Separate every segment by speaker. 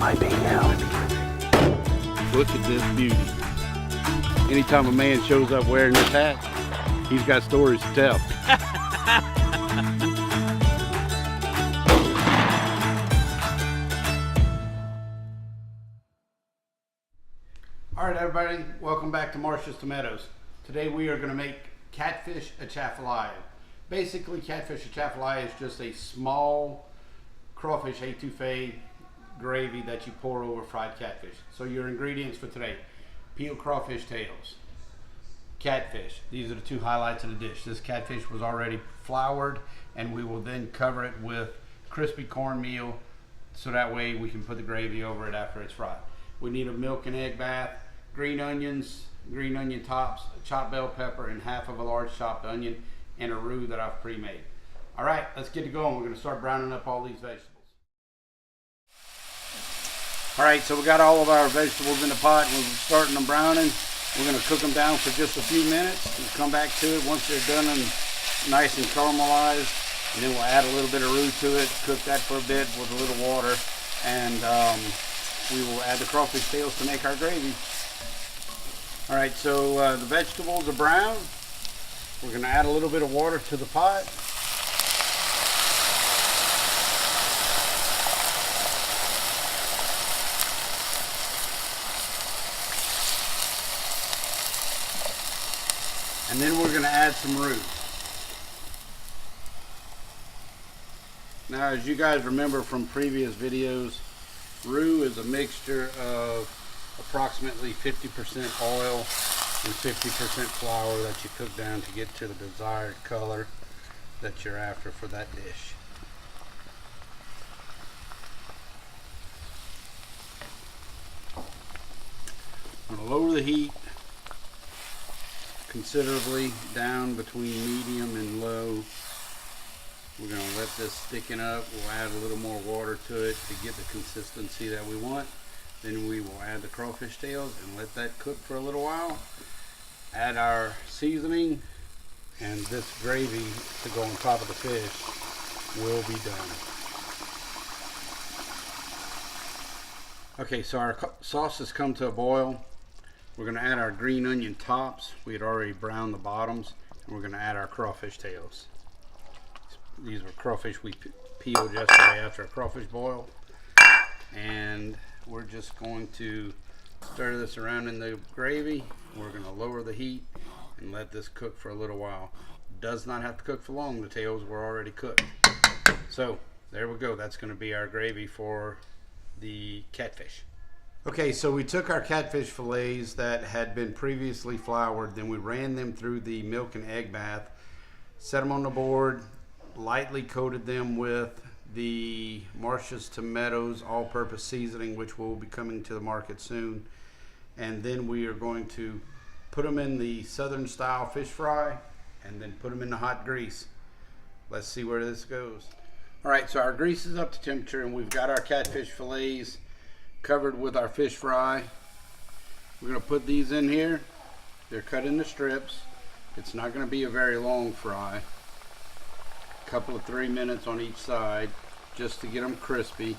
Speaker 1: my BL.
Speaker 2: Look at this beauty. Anytime a man shows up wearing this hat, he's got stories to tell. All right, everybody, welcome back to Marcia's Tomatoes. Today we are going to make Catfish Atchafalaya. Basically, Catfish Atchafalaya is just a small crawfish etouffee gravy that you pour over fried catfish. So your ingredients for today: peeled crawfish tails, catfish. These are the two highlights of the dish. This catfish was already floured, and we will then cover it with crispy cornmeal, so that way we can put the gravy over it after it's fried. We need a milk and egg bath, green onions, green onion tops, chopped bell pepper, and half of a large chopped onion, and a roux that I've pre-made. All right, let's get it going. We're going to start browning up all these vegetables. All right, so we got all of our vegetables in the pot, and we're starting them browning. We're going to cook them down for just a few minutes and come back to it once they're done and nice and caramelized. And then we'll add a little bit of roux to it, cook that for a bit with a little water, and we will add the crawfish tails to make our gravy. All right, so the vegetables are brown. We're going to add a little bit of water to the pot. And then we're going to add some roux. Now, as you guys remember from previous videos, roux is a mixture of approximately 50% oil and 50% flour that you cook down to get to the desired color that you're after for that dish. I'm going to lower the heat considerably down between medium and low. We're going to let this thicken up. We'll add a little more water to it to get the consistency that we want. Then we will add the crawfish tails and let that cook for a little while. Add our seasoning, and this gravy to go on top of the fish will be done. Okay, so our sauce has come to a boil. We're going to add our green onion tops. We had already browned the bottoms, and we're going to add our crawfish tails. These were crawfish we peeled yesterday after a crawfish boil. And we're just going to stir this around in the gravy. We're going to lower the heat and let this cook for a little while. Does not have to cook for long. The tails were already cooked. So there we go. That's going to be our gravy for the catfish. Okay, so we took our catfish fillets that had been previously floured, then we ran them through the milk and egg bath, set them on the board, lightly coated them with the Marcia's Tomatoes all-purpose seasoning, which will be coming to the market soon. And then we are going to put them in the southern style fish fry and then put them in the hot grease. Let's see where this goes. All right, so our grease is up to temperature, and we've got our catfish fillets covered with our fish fry. We're going to put these in here. They're cut into strips. It's not going to be a very long fry. A couple of 3 minutes on each side just to get them crispy.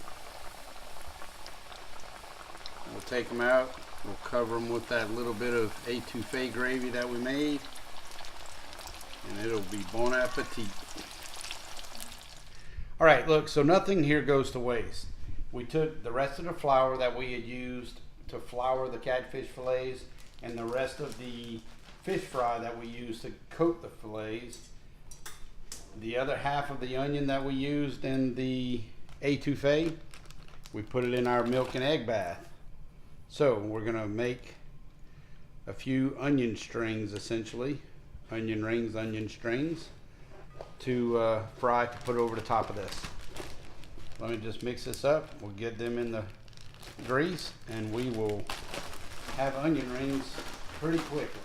Speaker 2: We'll take them out. We'll cover them with that little bit of etouffee gravy that we made, and it'll be bon appetit. All right, look, so nothing here goes to waste. We took the rest of the flour that we had used to flour the catfish fillets and the rest of the fish fry that we used to coat the fillets. The other half of the onion that we used in the etouffee, we put it in our milk and egg bath. So we're going to make a few onion strings, essentially. Onion rings, onion strings to fry, to put over the top of this. Let me just mix this up. We'll get them in the grease, and we will have onion rings pretty quickly.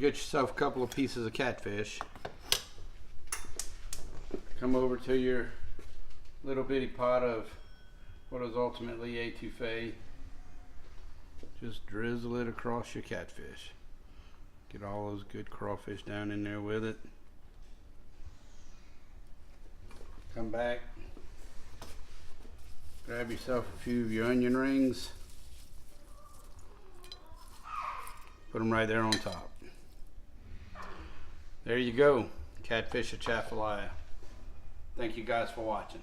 Speaker 2: get yourself a couple of pieces of catfish. Come over to your little bitty pot of what is ultimately etouffee. Just drizzle it across your catfish. Get all those good crawfish down in there with it. Come back. Grab yourself a few of your onion rings. Put them right there on top. There you go. Catfish Atchafalaya. Thank you guys for watching.